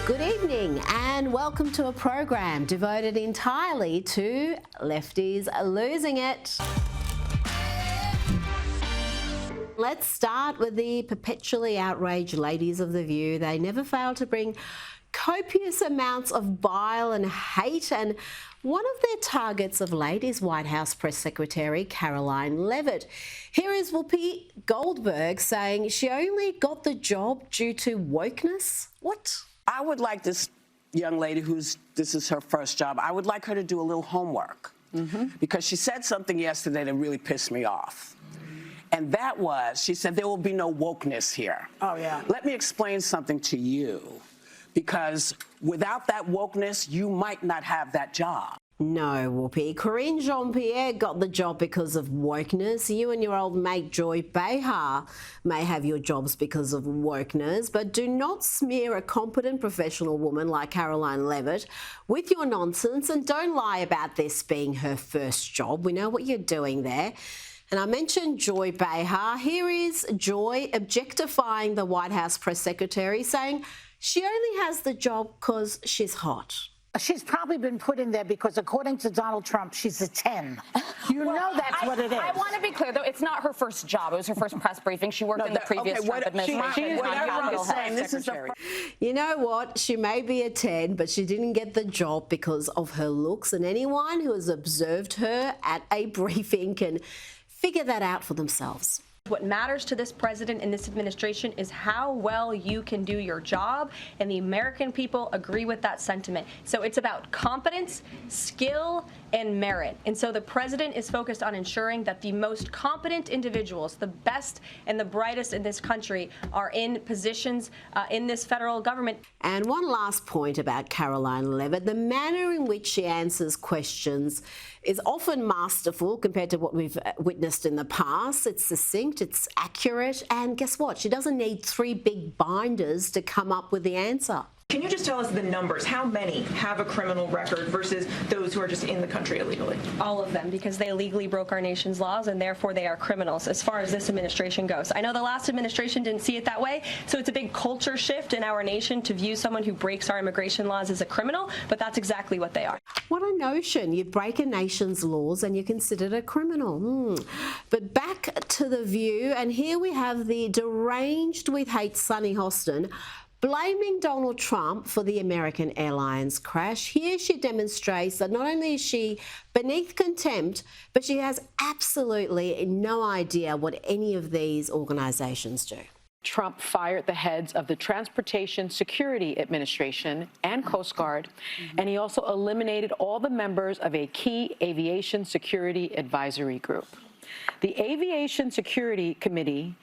Good evening and welcome to a program devoted entirely to Lefties Losing It. Let's start with the perpetually outraged ladies of The View. They never fail to bring copious amounts of bile and hate, and one of their targets of late is White House Press Secretary Caroline Leavitt. Here is Whoopi Goldberg saying she only got the job due to wokeness. What? I would like this young lady this is her first job, I would like her to do a little homework because she said something yesterday that really pissed me off. And that was, she said, there will be no wokeness here. Oh, yeah. Let me explain something to you, because without that wokeness, you might not have that job. No, Whoopi. Corinne Jean-Pierre got the job because of wokeness. You and your old mate Joy Behar may have your jobs because of wokeness, but do not smear a competent professional woman like Caroline Leavitt with your nonsense, and don't lie about this being her first job. We know what you're doing there. And I mentioned Joy Behar. Here is Joy objectifying the White House press secretary, saying she only has the job because she's hot. She's probably been put in there because, according to Donald Trump, she's a 10. You know that's what it is. I want to be clear, though. It's not her first job. It was her first press briefing. She worked in the previous Trump administration. You know what? She may be a 10, but she didn't get the job because of her looks. And anyone who has observed her at a briefing can figure that out for themselves. What matters to this president and this administration is how well you can do your job, and the American people agree with that sentiment. So it's about competence, skill, and merit. And so the president is focused on ensuring that the most competent individuals, the best and the brightest in this country, are in positions in this federal government. And one last point about Caroline Leavitt: the manner in which she answers questions is often masterful compared to what we've witnessed in the past. It's succinct, it's accurate, and guess what? She doesn't need 3 big binders to come up with the answer. Can you just tell us the numbers? How many have a criminal record versus those who are just in the country illegally? All of them, because they illegally broke our nation's laws, and therefore they are criminals as far as this administration goes. I know the last administration didn't see it that way, so it's a big culture shift in our nation to view someone who breaks our immigration laws as a criminal, but that's exactly what they are. What a notion. You break a nation's laws and you're considered a criminal. But back to The View, and here we have the deranged with hate Sunny Hostin blaming Donald Trump for the American Airlines crash. Here she demonstrates that not only is she beneath contempt, but she has absolutely no idea what any of these organizations do. Trump fired the heads of the Transportation Security Administration and Coast Guard, and he also eliminated all the members of a key aviation security advisory group. The Aviation Security Committee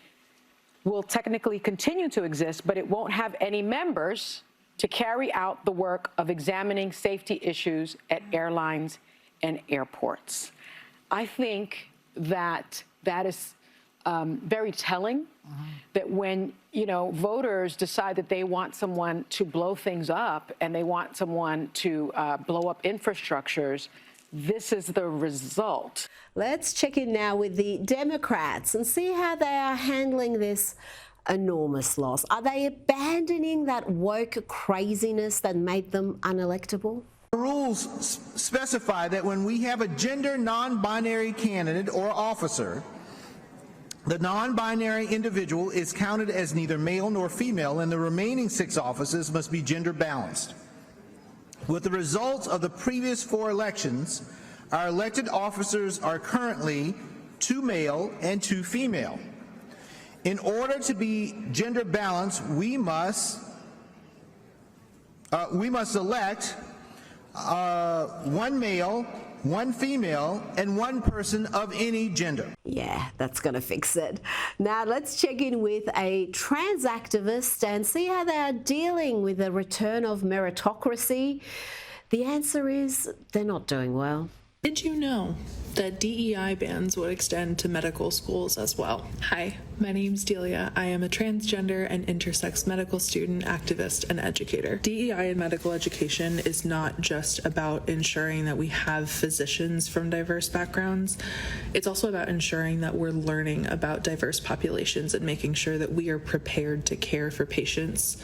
will technically continue to exist, but it won't have any members to carry out the work of examining safety issues at airlines and airports. I think that is very telling, that when, voters decide that they want someone to blow things up and they want someone to blow up infrastructures, this is the result. Let's check in now with the Democrats and see how they are handling this enormous loss. Are they abandoning that woke craziness that made them unelectable? The rules specify that when we have a gender non-binary candidate or officer, the non-binary individual is counted as neither male nor female, and the remaining 6 offices must be gender balanced. With the results of the previous 4 elections, our elected officers are currently 2 male and 2 female. In order to be gender balanced, we must elect 1 male, 1 female, and 1 person of any gender. Yeah, that's going to fix it. Now let's check in with a trans activist and see how they are dealing with the return of meritocracy. The answer is they're not doing well. Did you know that DEI bans would extend to medical schools as well? Hi, my name's Delia. I am a transgender and intersex medical student, activist, and educator. DEI in medical education is not just about ensuring that we have physicians from diverse backgrounds. It's also about ensuring that we're learning about diverse populations and making sure that we are prepared to care for patients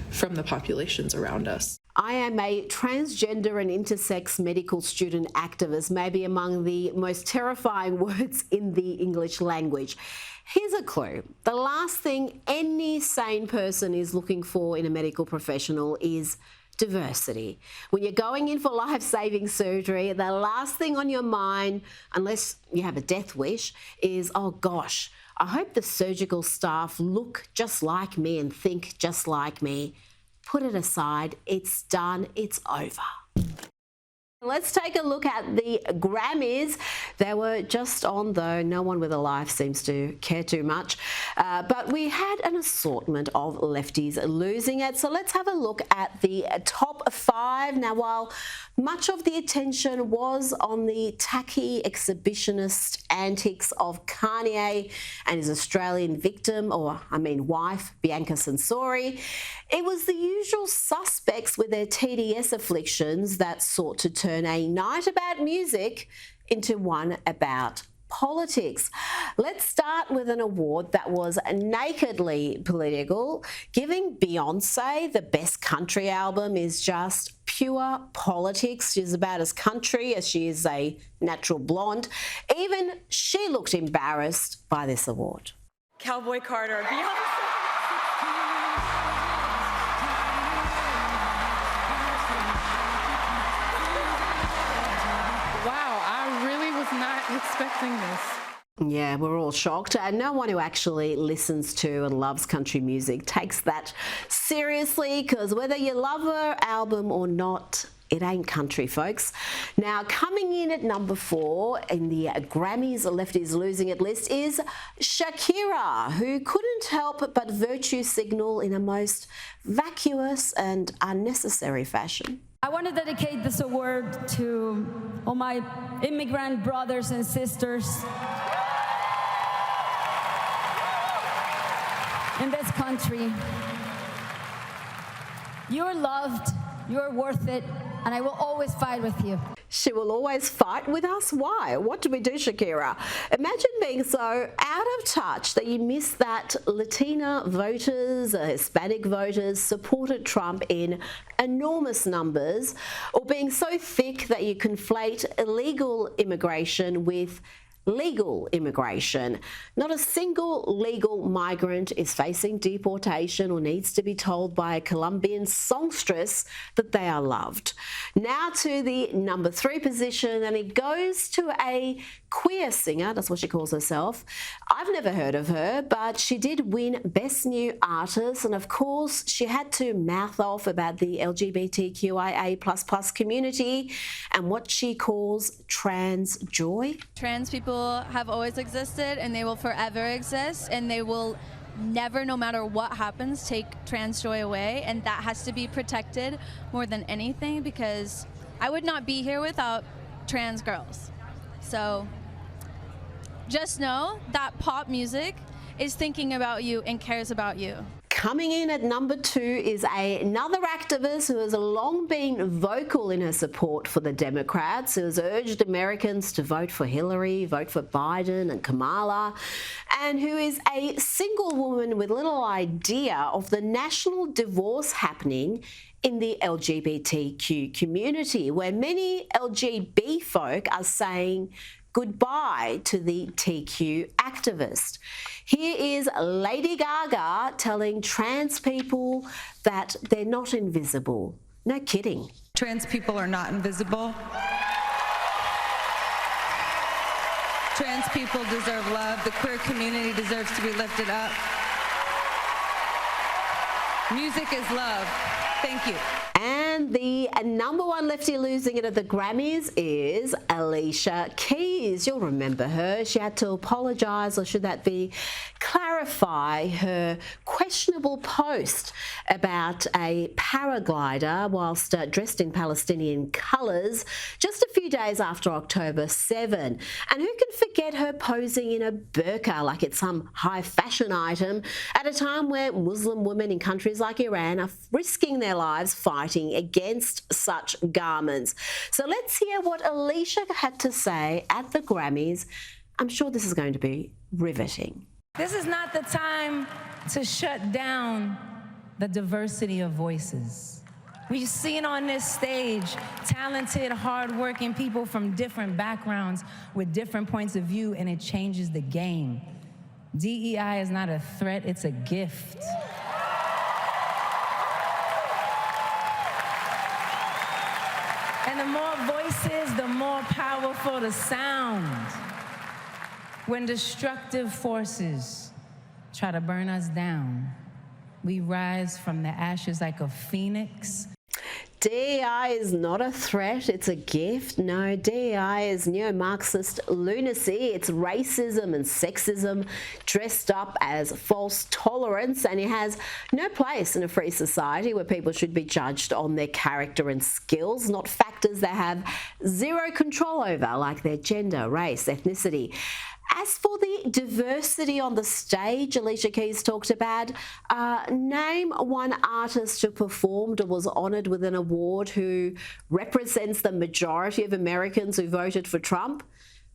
from the populations around us. I am a transgender and intersex medical student activist, maybe among the most terrifying words in the English language. Here's a clue. The last thing any sane person is looking for in a medical professional is diversity. When you're going in for life-saving surgery, the last thing on your mind, unless you have a death wish, is, oh gosh, I hope the surgical staff look just like me and think just like me. Put it aside, it's done, it's over. Let's take a look at the Grammys. They were just on, though no one with a life seems to care too much. But we had an assortment of lefties losing it. So let's have a look at the top 5. Now, while much of the attention was on the tacky exhibitionist antics of Kanye and his Australian victim, wife, Bianca Censori, it was the usual suspects with their TDS afflictions that sought to turn a night about music into one about politics. Let's start with an award that was nakedly political. Giving Beyonce the best country album is just pure politics. She's about as country as she is a natural blonde. Even she looked embarrassed by this award. Cowboy Carter, Beyonce. Expecting this. Yeah, we're all shocked. And no one who actually listens to and loves country music takes that seriously, because whether you love her album or not, it ain't country, folks. Now, coming in at number 4 in the Grammys Lefties Losing It list is Shakira, who couldn't help but virtue signal in a most vacuous and unnecessary fashion. I want to dedicate this award to all my immigrant brothers and sisters in this country. You're loved, you're worth it, and I will always fight with you. She will always fight with us? Why? What do we do, Shakira? Imagine being so out of touch that you miss that Latina voters, Hispanic voters supported Trump in enormous numbers, or being so thick that you conflate illegal immigration with legal immigration. Not a single legal migrant is facing deportation or needs to be told by a Colombian songstress that they are loved. Now to the number 3 position, and it goes to a queer singer. That's what she calls herself. I've never heard of her, but she did win Best New Artist, and of course she had to mouth off about the LGBTQIA++ community and what she calls trans joy. Trans people have always existed and they will forever exist, and they will never, no matter what happens, take trans joy away, and that has to be protected more than anything, because I would not be here without trans girls. So just know that pop music is thinking about you and cares about you. Coming in at number 2 is another activist who has long been vocal in her support for the Democrats, who has urged Americans to vote for Hillary, vote for Biden and Kamala, and who is a single woman with little idea of the national divorce happening in the LGBTQ community, where many LGB folk are saying goodbye to the TQ activist. Here is Lady Gaga telling trans people that they're not invisible. No kidding. Trans people are not invisible. Trans people deserve love. The queer community deserves to be lifted up. Music is love. Thank you. And the number 1 lefty losing it at the Grammys is Alicia Keys. You'll remember her. She had to apologise, or should that be clarify, her questionable post about a paraglider whilst dressed in Palestinian colours just a few days after October 7. And who can forget her posing in a burqa like it's some high fashion item at a time where Muslim women in countries like Iran are risking their lives fighting against such garments. So let's hear what Alicia had to say at the Grammys. I'm sure this is going to be riveting. This is not the time to shut down the diversity of voices. We've seen on this stage talented, hardworking people from different backgrounds with different points of view, and it changes the game. DEI is not a threat, it's a gift. And the more voices, the more powerful the sound. When destructive forces try to burn us down, we rise from the ashes like a phoenix. DEI is not a threat, it's a gift. No, DEI is neo-Marxist lunacy. It's racism and sexism dressed up as false tolerance, and it has no place in a free society where people should be judged on their character and skills, not factors they have zero control over, like their gender, race, ethnicity. As for the diversity on the stage Alicia Keys talked about, name one artist who performed or was honoured with an award who represents the majority of Americans who voted for Trump.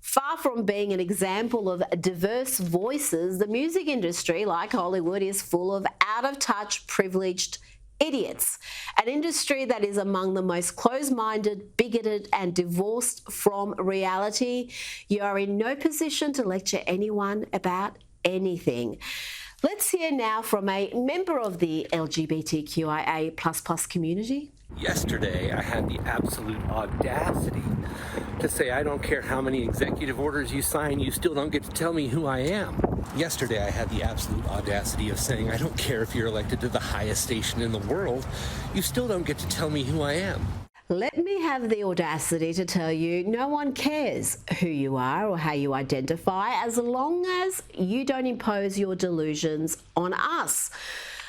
Far from being an example of diverse voices, the music industry, like Hollywood, is full of out-of-touch, privileged idiots. An industry that is among the most closed-minded, bigoted and divorced from reality. You are in no position to lecture anyone about anything. Let's hear now from a member of the LGBTQIA++ community. Yesterday, I had the absolute audacity to say, I don't care how many executive orders you sign, you still don't get to tell me who I am. Yesterday, I had the absolute audacity of saying, I don't care if you're elected to the highest station in the world, you still don't get to tell me who I am. Let me have the audacity to tell you no one cares who you are or how you identify as long as you don't impose your delusions on us.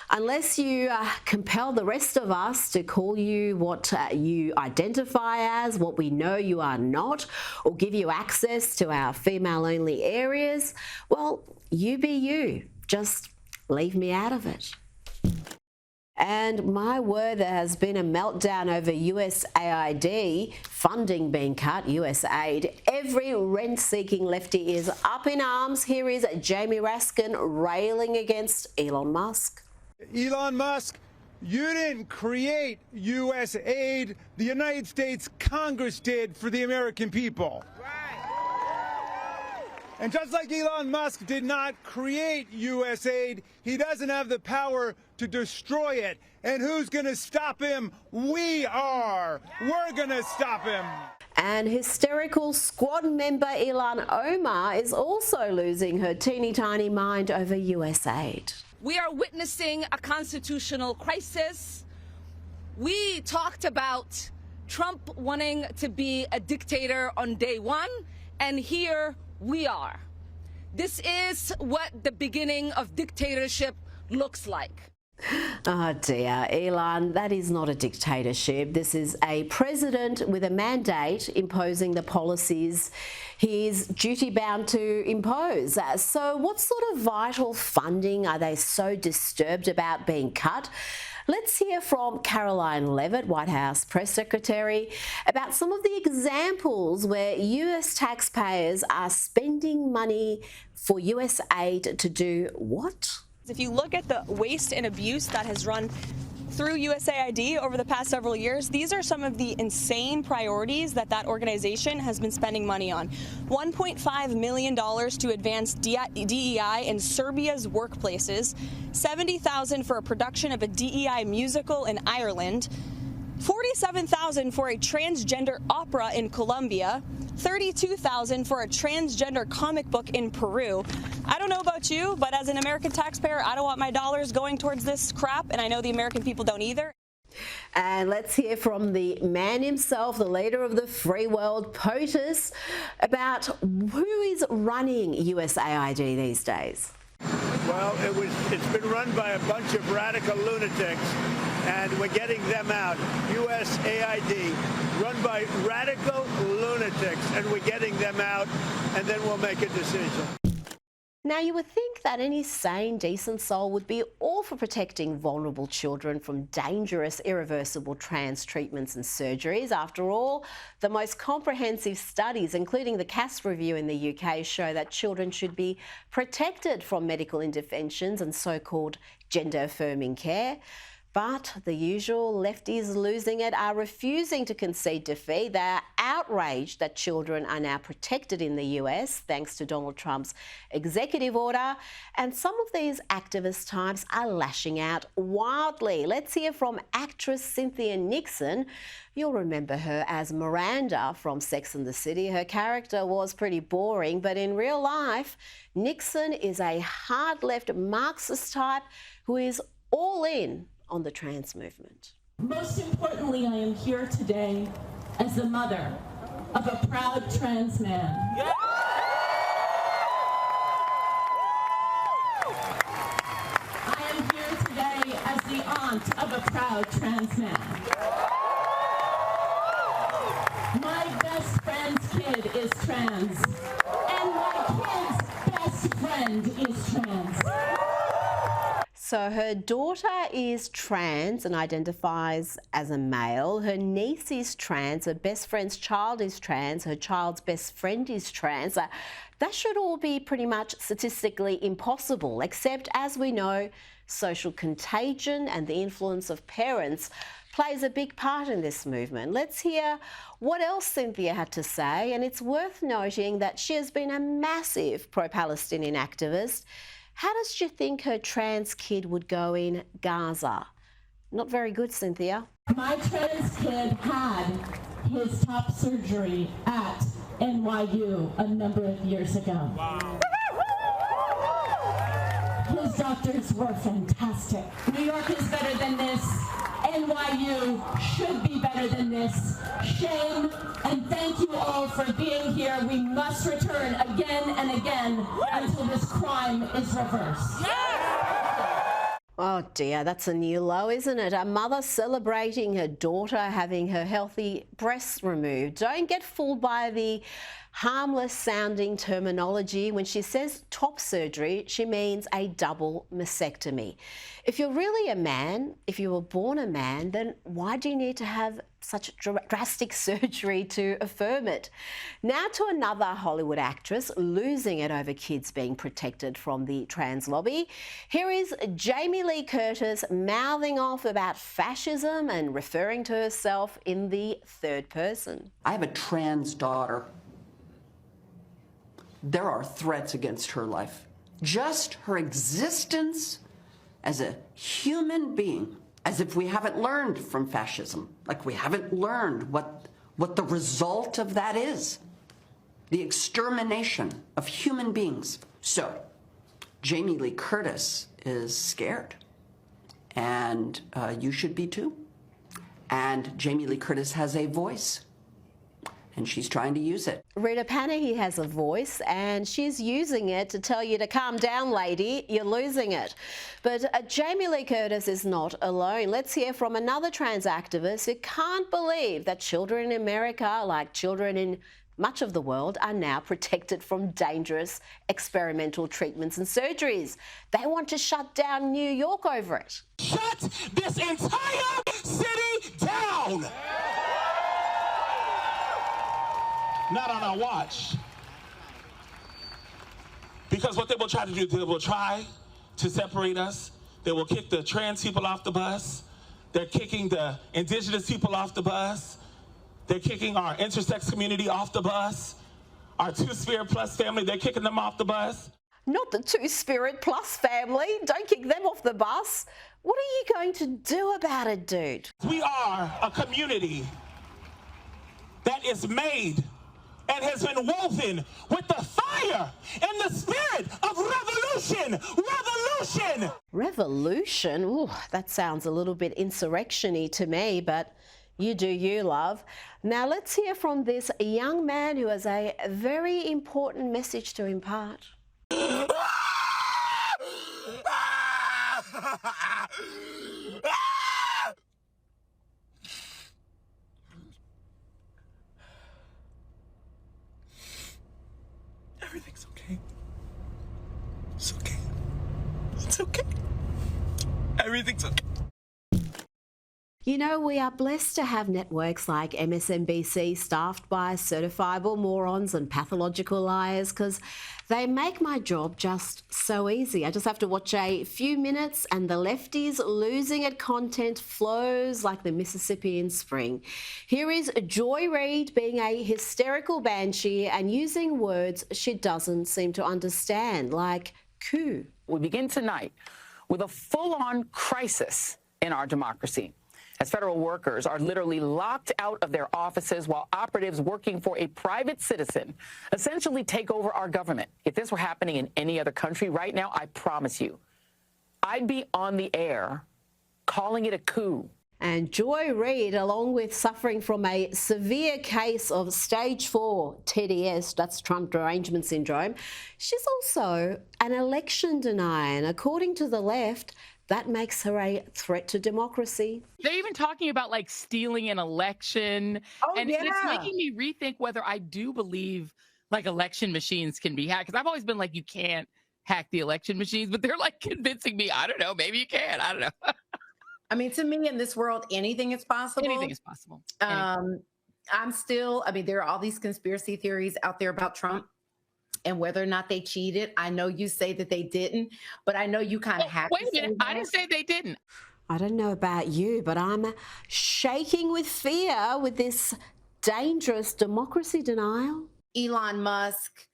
Unless you compel the rest of us to call you what you identify as, what we know you are not, or give you access to our female-only areas, well, you be you. Just leave me out of it. And my word, there has been a meltdown over USAID funding being cut, USAID. Every rent-seeking lefty is up in arms. Here is Jamie Raskin railing against Elon Musk. Elon Musk, you didn't create USAID. The United States Congress did for the American people. And just like Elon Musk did not create USAID, he doesn't have the power to destroy it. And who's going to stop him? We are. We're going to stop him. And hysterical squad member Ilhan Omar is also losing her teeny tiny mind over USAID. We are witnessing a constitutional crisis. We talked about Trump wanting to be a dictator on day one, and here we are. This is what the beginning of dictatorship looks like. Oh dear, Elon, that is not a dictatorship. This is a president with a mandate imposing the policies he's duty-bound to impose. So what sort of vital funding are they so disturbed about being cut? Let's hear from Caroline Levitt, White House Press Secretary, about some of the examples where US taxpayers are spending money for US aid to do what? If you look at the waste and abuse that has run through USAID over the past several years, these are some of the insane priorities that organization has been spending money on. $1.5 million to advance DEI in Serbia's workplaces, $70,000 for a production of a DEI musical in Ireland, $47,000 for a transgender opera in Colombia, $32,000 for a transgender comic book in Peru. I don't know about you, but as an American taxpayer, I don't want my dollars going towards this crap, and I know the American people don't either. And let's hear from the man himself, the leader of the free world, POTUS, about who is running USAID these days. Well, it's been run by a bunch of radical lunatics, and we're getting them out. USAID, run by radical lunatics, and we're getting them out, and then we'll make a decision. Now, you would think that any sane, decent soul would be all for protecting vulnerable children from dangerous, irreversible trans treatments and surgeries. After all, the most comprehensive studies, including the CAS review in the UK, show that children should be protected from medical interventions and so-called gender-affirming care. But the usual lefties losing it are refusing to concede defeat. They are outraged that children are now protected in the US thanks to Donald Trump's executive order. And some of these activist types are lashing out wildly. Let's hear from actress Cynthia Nixon. You'll remember her as Miranda from Sex and the City. Her character was pretty boring, but in real life, Nixon is a hard-left Marxist type who is all in on the trans movement. Most importantly, I am here today as the mother of a proud trans man. Yeah. I am here today as the aunt of a proud trans man. My best friend's kid is trans, and my kid's best friend is trans. So her daughter is trans and identifies as a male. Her niece is trans. Her best friend's child is trans. Her child's best friend is trans. That should all be pretty much statistically impossible, except, as we know, social contagion and the influence of parents plays a big part in this movement. Let's hear what else Cynthia had to say, and it's worth noting that she has been a massive pro-Palestinian activist. How does she think her trans kid would go in Gaza? Not very good, Cynthia. My trans kid had his top surgery at NYU a number of years ago. Wow. His doctors were fantastic. New York is better than this. NYU should be better than this. Shame, and thank you all for being here. We must return again and again until this crime is reversed. Oh dear, that's a new low, isn't it? A mother celebrating her daughter having her healthy breasts removed. Don't get fooled by the harmless sounding terminology. When she says top surgery, she means a double mastectomy. If you're really a man, if you were born a man, then why do you need to have such drastic surgery to affirm it? Now to another Hollywood actress losing it over kids being protected from the trans lobby. Here is Jamie Lee Curtis mouthing off about fascism and referring to herself in the third person. I have a trans daughter. There are threats against her life. Just her existence as a human being, as if we haven't learned from fascism, like we haven't learned what the result of that is, the extermination of human beings. So, Jamie Lee Curtis is scared, and you should be too. And Jamie Lee Curtis has a voice, and she's trying to use it. Rita Panahi has a voice, and she's using it to tell you to calm down, lady, you're losing it. But Jamie Lee Curtis is not alone. Let's hear from another trans activist who can't believe that children in America, like children in much of the world, are now protected from dangerous experimental treatments and surgeries. They want to shut down New York over it. Shut this entire city down! Not on our watch. Because what they will try to do, they will try to separate us. They will kick the trans people off the bus. They're kicking the indigenous people off the bus. They're kicking our intersex community off the bus. Our Two-Spirit Plus family, they're kicking them off the bus. Not the Two-Spirit Plus family. Don't kick them off the bus. What are you going to do about it, dude? We are a community that is made and has been woven with the fire and the spirit of revolution. Revolution! Revolution? Ooh, that sounds a little bit insurrection-y to me, but you do you, love. Now let's hear from this young man who has a very important message to impart. Everything's okay. everything to... You know, we are blessed to have networks like MSNBC staffed by certifiable morons and pathological liars because they make my job just so easy. I just have to watch a few minutes and the Lefties Losing It content flows like the Mississippi in spring. Here is Joy Reid being a hysterical banshee and using words she doesn't seem to understand, like coup. We begin tonight with a full-on crisis in our democracy, as federal workers are literally locked out of their offices while operatives working for a private citizen essentially take over our government. If this were happening in any other country right now, I promise you, I'd be on the air calling it a coup. And Joy Reid, along with suffering from a severe case of stage 4 TDS, that's Trump derangement syndrome, she's also an election denier. And according to the left, that makes her a threat to democracy. They're even talking about like stealing an election. And it's making me rethink whether I do believe like election machines can be hacked. Because I've always been like, you can't hack the election machines, but they're like convincing me, I don't know, maybe you can, I don't know. I mean, to me in this world, anything is possible. Anything is possible. There are all these conspiracy theories out there about Trump and whether or not they cheated. I know you say that they didn't, but I know you kind of have to say that. Wait a minute, I didn't say they didn't. I don't know about you, but I'm shaking with fear with this dangerous democracy denial. Elon Musk,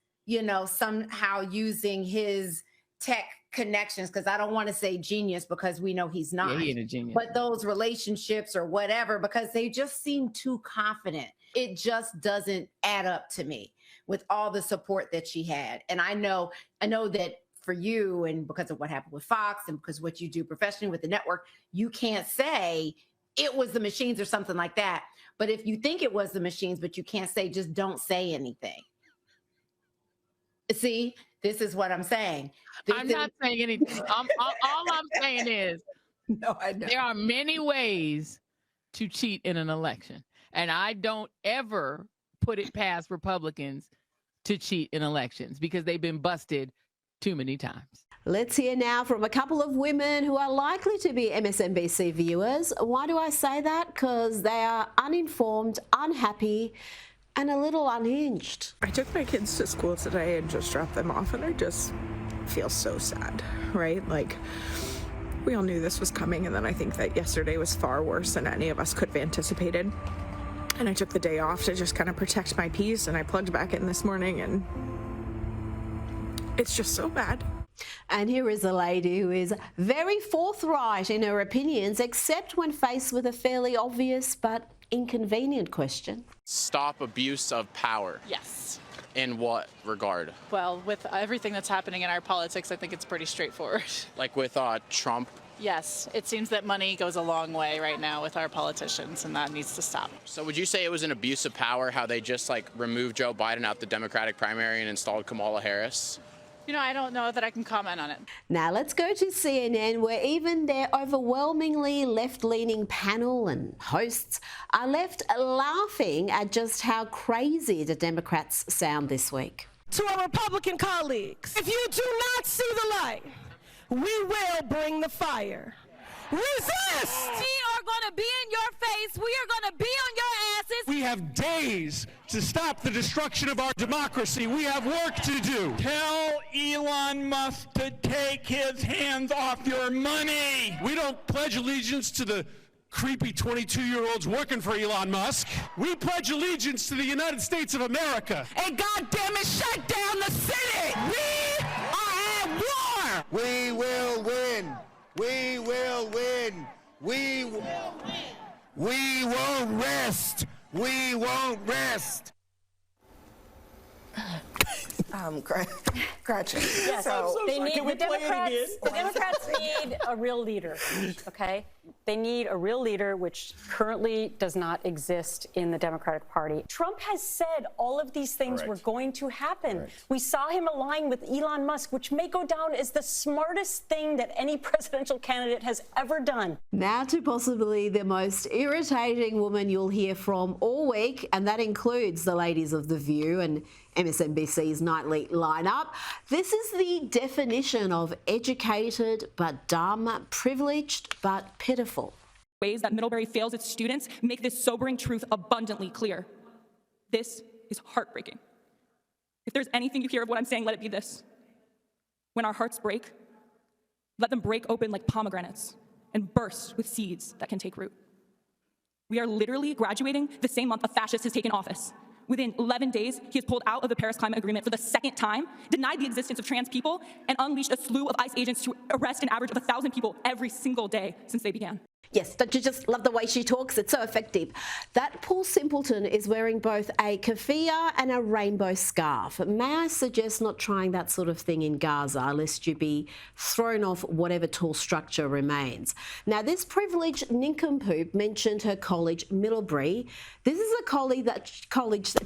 somehow using his tech connections, because I don't want to say genius because we know he's not. Yeah, he ain't a genius. But those relationships or whatever, because they just seem too confident. It just doesn't add up to me with all the support that she had. And I know that for you, and because of what happened with Fox and because what you do professionally with the network, you can't say it was the machines or something like that. But if you think it was the machines, but you can't say, just don't say anything. See, this is what I'm saying. I'm not saying anything. All I'm saying is there are many ways to cheat in an election. And I don't ever put it past Republicans to cheat in elections because they've been busted too many times. Let's hear now from a couple of women who are likely to be MSNBC viewers. Why do I say that? Because they are uninformed, unhappy, and a little unhinged. I took my kids to school today and just dropped them off, and I just feel so sad, right? Like, we all knew this was coming, and then I think that yesterday was far worse than any of us could have anticipated. And I took the day off to just kind of protect my peace, and I plugged back in this morning, and it's just so bad. And here is a lady who is very forthright in her opinions, except when faced with a fairly obvious but inconvenient question. Stop abuse of power. Yes. In what regard? Well, with everything that's happening in our politics, I think it's pretty straightforward. Like with Trump? Yes. It seems that money goes a long way right now with our politicians, and that needs to stop. So would you say it was an abuse of power how they just removed Joe Biden out the Democratic primary and installed Kamala Harris? I don't know that I can comment on it. Now let's go to CNN, where even their overwhelmingly left-leaning panel and hosts are left laughing at just how crazy the Democrats sound this week. To our Republican colleagues, if you do not see the light, we will bring the fire. Resist! We are going to be in your face. We are going to be on your asses. We have days to stop the destruction of our democracy. We have work to do. Tell Elon Musk to take his hands off your money. We don't pledge allegiance to the creepy 22-year-olds working for Elon Musk. We pledge allegiance to the United States of America. And goddamn it, shut down the Senate. We are at war. We will win. We will win. We won't rest. We won't rest. Gretchen. Yes, So, the Democrats need a real leader, okay? They need a real leader, which currently does not exist in the Democratic Party. Trump has said all of these things were going to happen. We saw him align with Elon Musk, which may go down as the smartest thing that any presidential candidate has ever done. Now to possibly the most irritating woman you'll hear from all week, and that includes the ladies of The View. And MSNBC's nightly lineup. This is the definition of educated but dumb, privileged but pitiful. Ways that Middlebury fails its students make this sobering truth abundantly clear. This is heartbreaking. If there's anything you hear of what I'm saying, let it be this. When our hearts break, let them break open like pomegranates and burst with seeds that can take root. We are literally graduating the same month a fascist has taken office. Within 11 days, he has pulled out of the Paris Climate Agreement for the second time, denied the existence of trans people, and unleashed a slew of ICE agents to arrest an average of 1,000 people every single day since they began. Yes, don't you just love the way she talks? It's so effective. That poor simpleton is wearing both a keffiyeh and a rainbow scarf. May I suggest not trying that sort of thing in Gaza, lest you be thrown off whatever tall structure remains. Now, this privileged nincompoop mentioned her college, Middlebury. This is a college that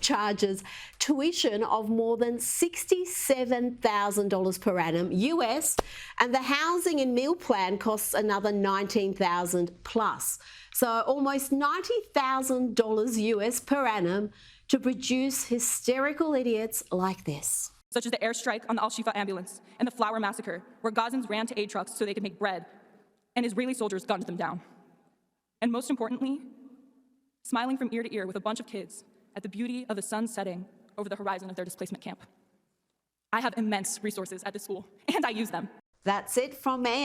charges tuition of more than $67,000 per annum US, and the housing and meal plan costs another $19,000 plus. So almost $90,000 US per annum to produce hysterical idiots like this. Such as the airstrike on the Al-Shifa ambulance and the flour massacre, where Gazans ran to aid trucks so they could make bread, and Israeli soldiers gunned them down. And most importantly, smiling from ear to ear with a bunch of kids at the beauty of the sun setting over the horizon of their displacement camp. I have immense resources at this school, and I use them. That's it from me.